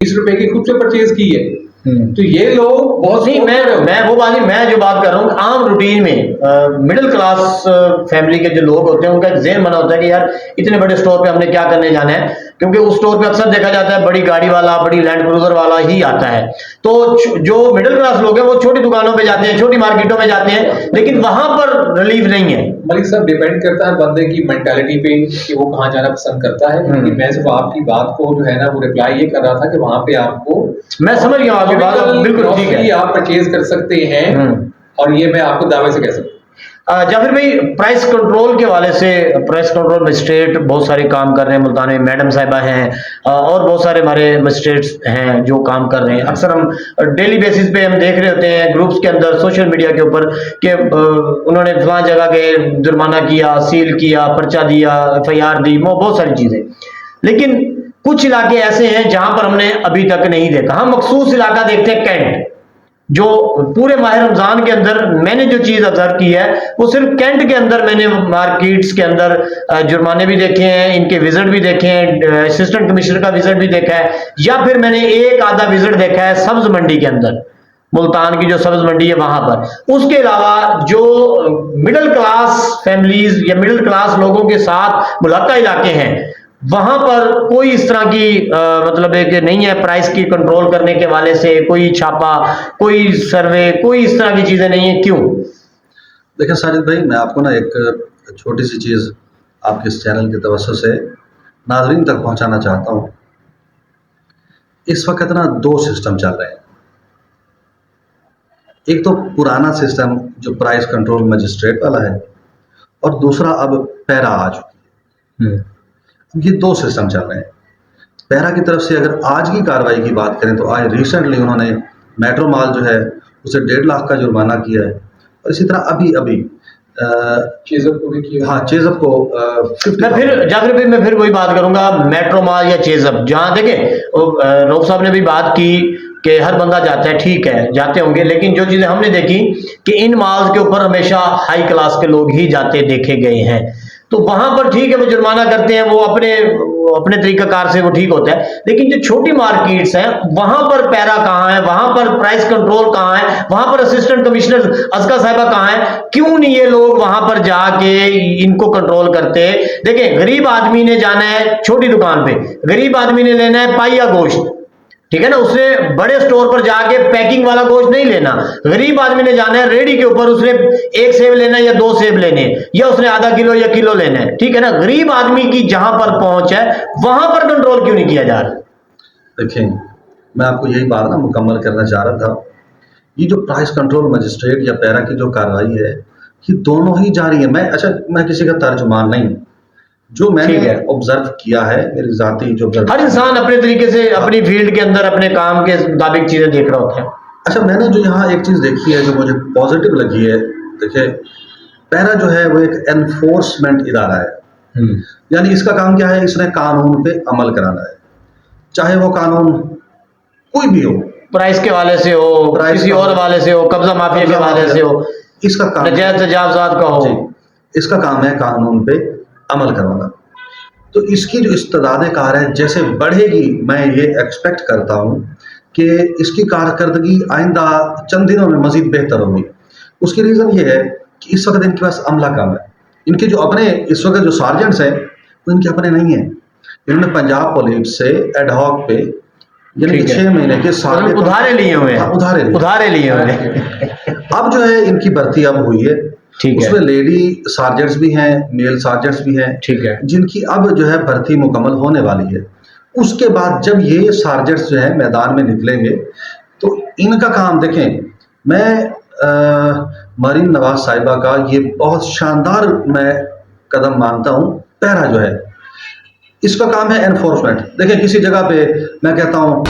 ₹20 की खुद से परचेज की है। तो ये लोग बहुत नहीं, मैं वो वाली मैं जो बात कर रहा हूँ, आम रूटीन में मिडिल क्लास फैमिली के जो लोग होते हैं उनका एक ज़हन बना होता है कि यार इतने बड़े स्टोर पे हमने क्या करने जाना है, क्योंकि उस स्टोर पे अक्सर देखा जाता है बड़ी गाड़ी वाला, बड़ी लैंड क्रूजर वाला ही आता है। तो जो मिडिल क्लास लोग हैं वो छोटी दुकानों पे जाते हैं, छोटी मार्केटों में जाते हैं, लेकिन वहां पर रिलीफ नहीं है। मलिक साहब, डिपेंड करता है बंदे की मेंटालिटी पे कि वो कहाँ जाना पसंद करता है। क्योंकि मैं सिर्फ आपकी बात को जो है ना वो रिप्लाई ये कर रहा था कि वहां पे आपको, मैं समझ गया आपकी बात, बिल्कुल ठीक है, आप परचेज कर सकते हैं। और ये मैं आपको दावे से कह सकता हूँ। जाफिर भाई, प्राइस कंट्रोल के वाले से, प्राइस कंट्रोल मजिस्ट्रेट बहुत सारे काम कर रहे हैं मुल्तान में, मैडम साहिबा हैं और बहुत सारे हमारे मजिस्ट्रेट्स हैं जो काम कर रहे हैं। अक्सर हम डेली बेसिस पे हम देख रहे होते हैं ग्रुप्स के अंदर, सोशल मीडिया के ऊपर कि उन्होंने फलां जगह के जुर्माना किया, सील किया, पर्चा दिया, FIR दी, बहुत सारी चीजें। लेकिन कुछ इलाके ऐसे हैं जहां पर हमने अभी तक नहीं देखा। हम मखसूस इलाका देखते हैं कैंट, जो पूरे माह रमजान के अंदर मैंने जो चीज ऑब्जर्व की है वो सिर्फ कैंट के अंदर मैंने मार्केट्स के अंदर जुर्माने भी देखे हैं, इनके विजिट भी देखे हैं, असिस्टेंट कमिश्नर का विजिट भी देखा है, या फिर मैंने एक आधा विजिट देखा है सब्ज मंडी के अंदर, मुल्तान की जो सब्ज मंडी है वहां पर। उसके अलावा जो मिडिल क्लास फैमिलीज या मिडिल क्लास लोगों के साथ मुलाका इलाके हैं वहां पर कोई इस तरह की मतलब है कि नहीं है, प्राइस की कंट्रोल करने के वाले से कोई छापा, कोई सर्वे, कोई इस तरह की चीजें नहीं है। क्यों? देखिए साजिद भाई, मैं आपको ना एक छोटी सी चीज़ आपके इस चैनल के तवज्जो से नाजरीन तक पहुंचाना चाहता हूं। इस वक्त ना दो सिस्टम चल रहे हैं। एक तो पुराना सिस्टम जो प्राइस कंट्रोल मजिस्ट्रेट वाला है, और दूसरा अब पैरा आ चुकी है। ये दो सिस्टम चल रहे हैं। पैरा की तरफ से अगर आज की कार्रवाई की बात करें तो आज रिसेंटली उन्होंने मेट्रो मॉल जो है उसे 1.5 लाख का जुर्माना किया है, और इसी तरह अभी चेज़अप को भी किया। हाँ, चेज़अप को मैं फिर जाफिर भाई, मैं फिर वही बात करूंगा, मेट्रो मॉल या चेज़अप, जहां देखें रऊफ साहब ने भी बात की कि हर बंदा जाता है, ठीक है जाते होंगे, लेकिन जो चीजें हमने देखी कि इन मॉल्स के ऊपर हमेशा हाई क्लास के लोग ही जाते देखे गए हैं। तो वहां पर ठीक है वो जुर्माना करते हैं, वो अपने तरीकाकार से वो ठीक होता है, लेकिन जो छोटी मार्केट्स हैं वहां पर पैरा कहाँ है, वहां पर प्राइस कंट्रोल कहाँ है, वहां पर असिस्टेंट कमिश्नर अज़का साहिबा कहाँ है? क्यों नहीं ये लोग वहां पर जाके इनको कंट्रोल करते? देखें, गरीब आदमी ने जाना है छोटी दुकान पे, गरीब आदमी ने लेना है पाइया गोश्त, ठीक है ना, उसने बड़े स्टोर पर जाके पैकिंग वाला गोश्त नहीं लेना। गरीब आदमी ने जाना है रेडी के ऊपर, उसने एक सेब लेना है या 2 सेब लेने, या उसने आधा किलो या किलो लेना है, ठीक है ना। गरीब आदमी की जहां पर पहुंच है वहां पर कंट्रोल क्यों नहीं किया जा रहा? देखें, मैं आपको यही बात ना मुकम्मल करना चाह रहा था। ये जो प्राइस कंट्रोल मजिस्ट्रेट या पैरा की जो कार्रवाई है, ये दोनों ही जारी है। मैं किसी का तर्जुमान नहीं हूं। जो मैंने ऑब्जर्व किया है, मेरी जाती जो हर इंसान अपने तरीके से अपनी फील्ड के अंदर अपने काम के मुताबिक चीजें देख रहा होता है। अच्छा, मैंने जो यहाँ एक चीज देखी है जो मुझे पॉजिटिव लगी है, देखिए पैरा जो है वो एक एनफोर्समेंट इदारा है। यानी इसका काम क्या है? इसने कानून पे अमल कराना है, चाहे वो कानून कोई भी हो, प्राइस के वाले से हो, किसी और वाले से हो, कब्जा माफिया के वाले से हो, इसका काम नजायज तजावजात का हो, इसका काम है कानून पे अमल करवाना। तो इसकी जो इस्तेदाद कार है जैसे बढ़ेगी, मैं ये एक्सपेक्ट करता हूँ कि इसकी कारकर्दगी आइंदा चंद दिनों में मजीद बेहतर होगी। उसकी रीज़न ये है कि इस वक्त इनके पास अमला कम है। इनके जो अपने इस वक्त जो सार्जेंट्स हैं वो इनके अपने नहीं हैं। इन्होंने पंजाब पुलिस से एडहॉक पे यानी 6 महीने के सारे उधारे लिए हुए हैं, उधारे लिए हुए हैं। अब जो है इनकी भर्ती अब हुई है, उसमें लेडी सार्जेंट्स भी हैं, मेल सार्जेंट्स भी हैं, ठीक है, जिनकी अब जो है भर्ती मुकम्मल होने वाली है। उसके बाद जब ये सार्जेंट्स जो है मैदान में निकलेंगे तो इनका काम देखें, मैं मरीन नवाज साहिबा का ये बहुत शानदार मैं कदम मानता हूँ। पैरा जो है इसका काम है एनफोर्समेंट। देखें, किसी जगह पे मैं कहता हूँ